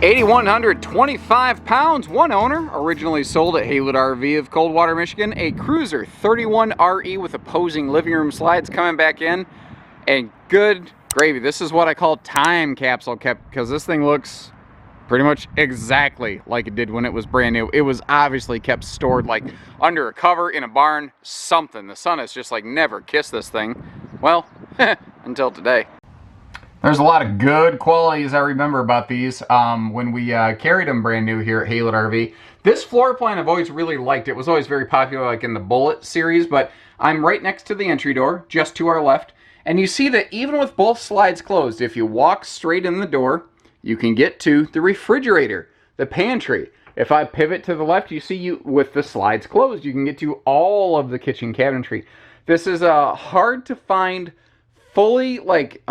8,125 pounds, one owner, originally sold at Haylett RV of Coldwater, Michigan. A Cruiser 31 RE with opposing living room slides coming back in. And good gravy. This is what I call time capsule kept, because this thing looks pretty much exactly like it did when it was brand new. It was obviously kept stored like under a cover in a barn, something. The sun has just like never kissed this thing. Well, until today. There's a lot of good qualities I remember about these when we carried them brand new here at Haylett RV. This floor plan I've always really liked. It was always very popular like in the Bullet series, but I'm right next to the entry door, just to our left. And you see that even with both slides closed, if you walk straight in the door, you can get to the refrigerator, the pantry. If I pivot to the left, you see with the slides closed, you can get to all of the kitchen cabinetry. This is a hard to find, fully like,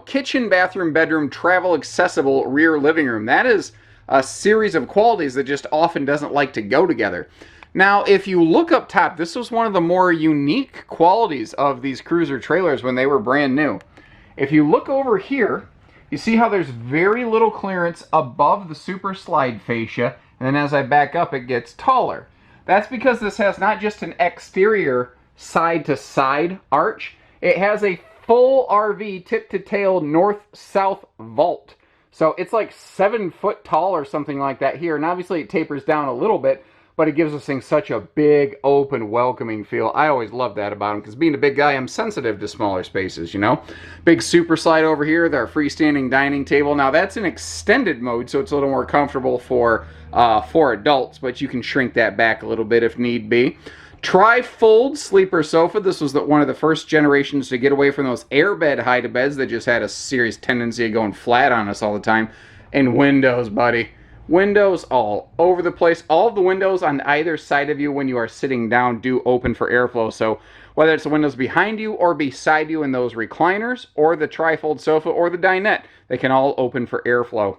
kitchen, bathroom, bedroom, travel accessible rear living room. That is a series of qualities that just often doesn't like to go together. Now, if you look up top, this was one of the more unique qualities of these Cruiser trailers when they were brand new. If you look over here, you see how there's very little clearance above the super slide fascia, and then as I back up, it gets taller. That's because this has not just an exterior side-to-side arch, it has a full RV tip-to-tail north-south vault. So it's like 7 foot tall or something like that here, and obviously it tapers down a little bit, but it gives this thing such a big, open, welcoming feel. I always love that about them, because being a big guy, I'm sensitive to smaller spaces, you know? Big super slide over here, their freestanding dining table. Now, that's an extended mode, so it's a little more comfortable for adults, but you can shrink that back a little bit if need be. Tri-fold sleeper sofa. This was one of the first generations to get away from those airbed hide-a-beds that just had a serious tendency of going flat on us all the time. And windows, buddy. Windows all over the place. All of the windows on either side of you when you are sitting down do open for airflow. So whether it's the windows behind you or beside you in those recliners, or the tri-fold sofa or the dinette, they can all open for airflow.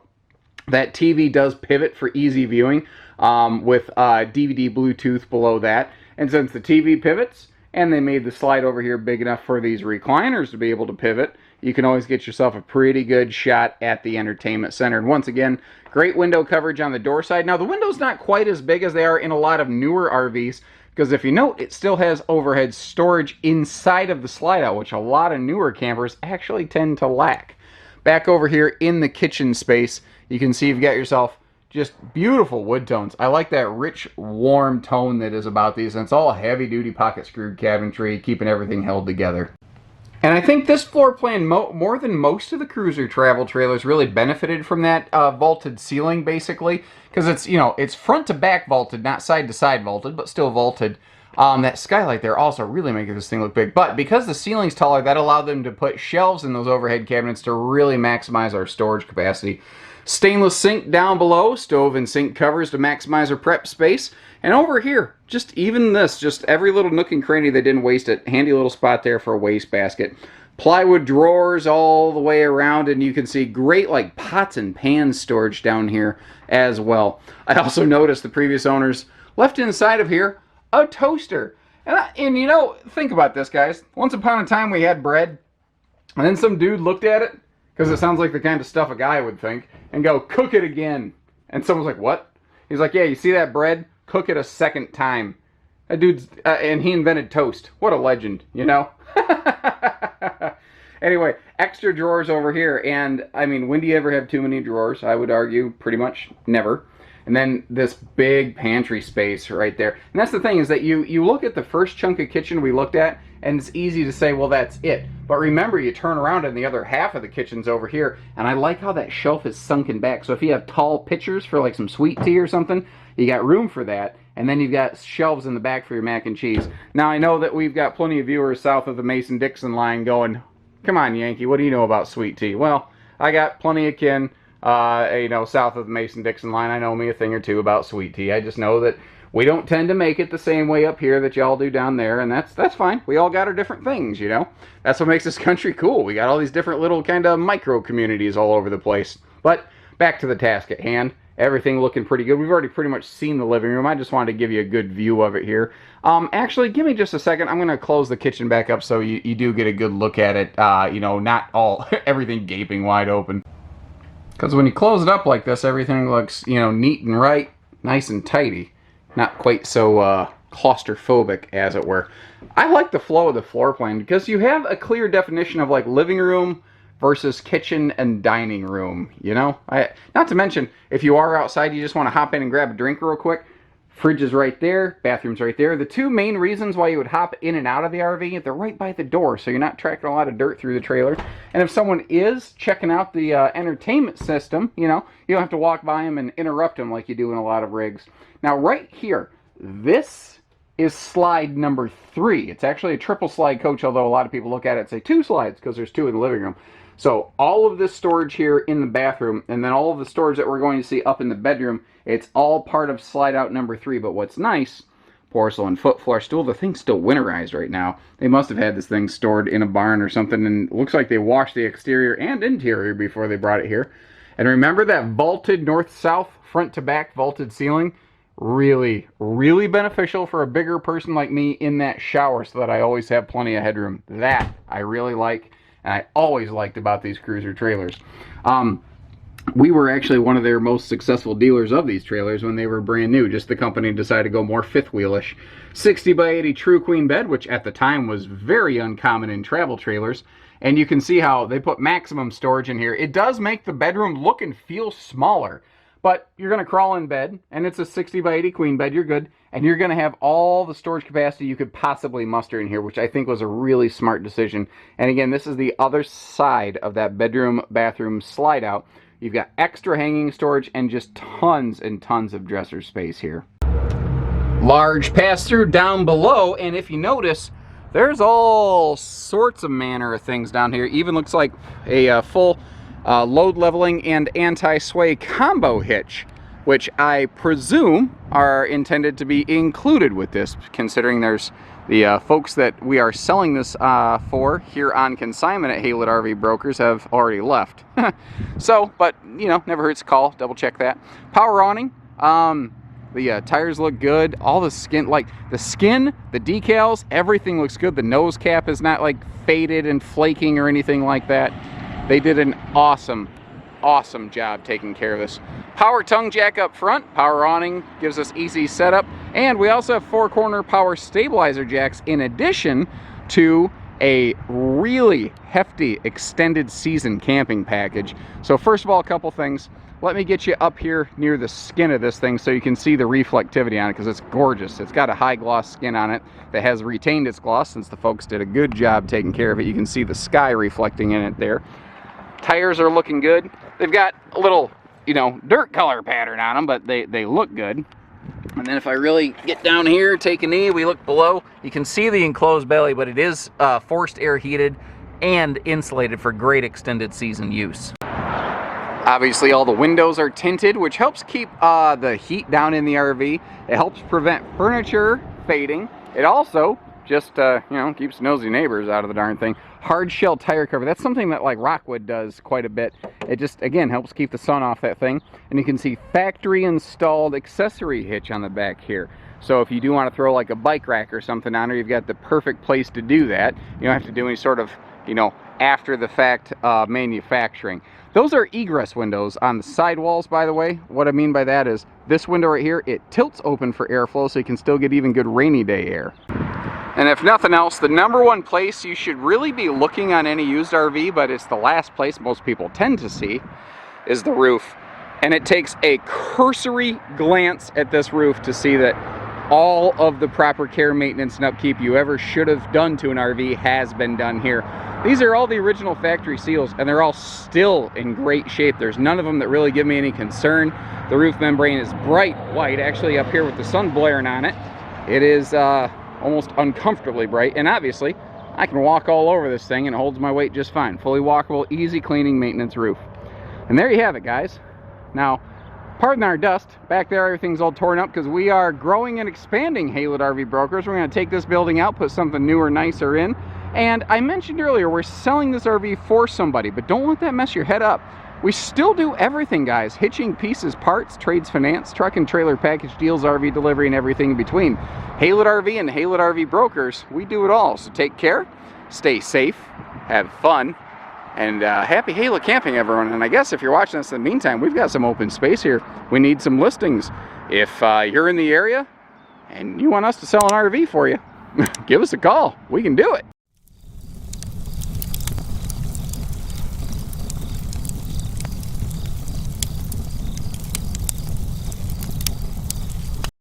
That TV does pivot for easy viewing with DVD Bluetooth below that. And since the TV pivots, and they made the slide over here big enough for these recliners to be able to pivot, you can always get yourself a pretty good shot at the entertainment center. And once again, great window coverage on the door side. Now, the window's not quite as big as they are in a lot of newer RVs, because if you note, it still has overhead storage inside of the slide out, which a lot of newer campers actually tend to lack. Back over here in the kitchen space, you can see you've got yourself just beautiful wood tones. I like that rich, warm tone that is about these, and it's all heavy-duty pocket-screwed cabinetry, keeping everything held together. And I think this floor plan, more than most of the Cruiser travel trailers, really benefited from that vaulted ceiling, basically, because it's front to back vaulted, not side to side vaulted, but still vaulted. That skylight there also really making this thing look big. But because the ceiling's taller, that allowed them to put shelves in those overhead cabinets to really maximize our storage capacity. Stainless sink down below, stove and sink covers to maximize our prep space. And over here, just every little nook and cranny, they didn't waste it. Handy little spot there for a wastebasket. Plywood drawers all the way around, and you can see great like pots and pans storage down here as well. I also noticed the previous owners left inside of here a toaster. And you know, think about this, guys. Once upon a time we had bread, and then some dude looked at it, because it sounds like the kind of stuff a guy would think, and go, cook it again. And someone's like, what? He's like, yeah, you see that bread? Cook it a second time. That dude's, and he invented toast. What a legend, you know? Anyway, extra drawers over here, and I mean, when do you ever have too many drawers? I would argue pretty much never. And then this big pantry space right there. And that's the thing, is that you look at the first chunk of kitchen we looked at, and it's easy to say, well, that's it. But remember, you turn around and the other half of the kitchen's over here, and I like how that shelf is sunken back. So if you have tall pitchers for like some sweet tea or something, you got room for that. And then you've got shelves in the back for your mac and cheese. Now, I know that we've got plenty of viewers south of the Mason-Dixon line going, come on, Yankee, what do you know about sweet tea? Well, I got plenty of kin, south of the Mason-Dixon line. I know me a thing or two about sweet tea. I just know that we don't tend to make it the same way up here that y'all do down there, and that's fine. We all got our different things, you know? That's what makes this country cool. We got all these different little kind of micro-communities all over the place. But back to the task at hand. Everything looking pretty good. We've already pretty much seen the living room. I just wanted to give you a good view of it here. Actually, give me just a second. I'm going to close the kitchen back up so you do get a good look at it. Not all, everything gaping wide open. Because when you close it up like this, everything looks, you know, neat and right, nice and tidy. Not quite so claustrophobic, as it were. I like the flow of the floor plan because you have a clear definition of like living room versus kitchen and dining room, you know? Not to mention, if you are outside, you just want to hop in and grab a drink real quick. Fridge is right there, bathroom's right there. The two main reasons why you would hop in and out of the RV, they're right by the door, so you're not tracking a lot of dirt through the trailer. And if someone is checking out the entertainment system, you know, you don't have to walk by them and interrupt them like you do in a lot of rigs. Now, right here, this is slide number 3. It's actually a triple slide coach, although a lot of people look at it and say 2 slides because there's 2 in the living room. So all of this storage here in the bathroom, and then all of the storage that we're going to see up in the bedroom, it's all part of slide out number 3. But what's nice, porcelain foot floor stool, the thing's still winterized right now. They must have had this thing stored in a barn or something, and it looks like they washed the exterior and interior before they brought it here. And remember that vaulted north-south, front-to-back vaulted ceiling? Really, really beneficial for a bigger person like me in that shower so that I always have plenty of headroom. That I really like, and I always liked about these cruiser trailers. We were actually one of their most successful dealers of these trailers when they were brand new. Just the company decided to go more fifth wheelish. 60 by 80 true queen bed, which at the time was very uncommon in travel trailers. And you can see how they put maximum storage in here. It does make the bedroom look and feel smaller. But you're going to crawl in bed, and it's a 60 by 80 queen bed, you're good. And you're going to have all the storage capacity you could possibly muster in here, which I think was a really smart decision. And again, this is the other side of that bedroom-bathroom slide out. You've got extra hanging storage and just tons and tons of dresser space here. Large pass-through down below, and if you notice, there's all sorts of manner of things down here. Even looks like a full load leveling and anti-sway combo hitch, which I presume are intended to be included with this, considering there's the folks that we are selling this for here on consignment at Haylett RV Brokers have already left. So, but, you know, never hurts to call, double check that. Power awning. The tires look good. All the skin, like the skin, the decals, everything looks good. The nose cap is not like faded and flaking or anything like that. They did an awesome job taking care of this. Power tongue jack up front, power awning gives us easy setup, and we also have 4-corner power stabilizer jacks in addition to a really hefty extended season camping package. So first of all, a couple things. Let me get you up here near the skin of this thing so you can see the reflectivity on it, because it's gorgeous. It's got a high gloss skin on it that has retained its gloss since the folks did a good job taking care of it. You can see the sky reflecting in it there. Tires are looking good. They've got a little, you know, dirt color pattern on them, but they look good. And then if I really get down here, take a knee, we look below, you can see the enclosed belly, but it is forced air heated and insulated for great extended season use. Obviously all the windows are tinted, which helps keep the heat down in the RV. It helps prevent furniture fading. It also just, you know, keeps nosy neighbors out of the darn thing. Hard shell tire cover. That's something that like Rockwood does quite a bit. It just, again, helps keep the sun off that thing. And you can see factory installed accessory hitch on the back here. So if you do want to throw like a bike rack or something on there, you've got the perfect place to do that. You don't have to do any sort of, you know, after the fact manufacturing. Those are egress windows on the side walls, by the way. What I mean by that is this window right here, it tilts open for airflow so you can still get even good rainy day air. And if nothing else, the #1 place you should really be looking on any used RV, but it's the last place most people tend to see, is the roof. And it takes a cursory glance at this roof to see that all of the proper care, maintenance, and upkeep you ever should have done to an RV has been done here. These are all the original factory seals, and they're all still in great shape. There's none of them that really give me any concern. The roof membrane is bright white, actually up here with the sun blaring on it. It is almost uncomfortably bright, and obviously I can walk all over this thing and it holds my weight just fine. Fully walkable, easy cleaning, maintenance roof. And there you have it, guys. Now, pardon our dust. Back there, everything's all torn up because we are growing and expanding Haylett RV Brokers. We're going to take this building out, put something newer, nicer in. And I mentioned earlier, we're selling this RV for somebody, but don't let that mess your head up. We still do everything, guys. Hitching, pieces, parts, trades, finance, truck and trailer package deals, RV delivery, and everything in between. Haylett RV and Haylett RV Brokers, we do it all. So take care, stay safe, have fun, And happy Haylett camping, everyone. And I guess if you're watching this in the meantime, we've got some open space here. We need some listings. If you're in the area and you want us to sell an RV for you, give us a call. We can do it.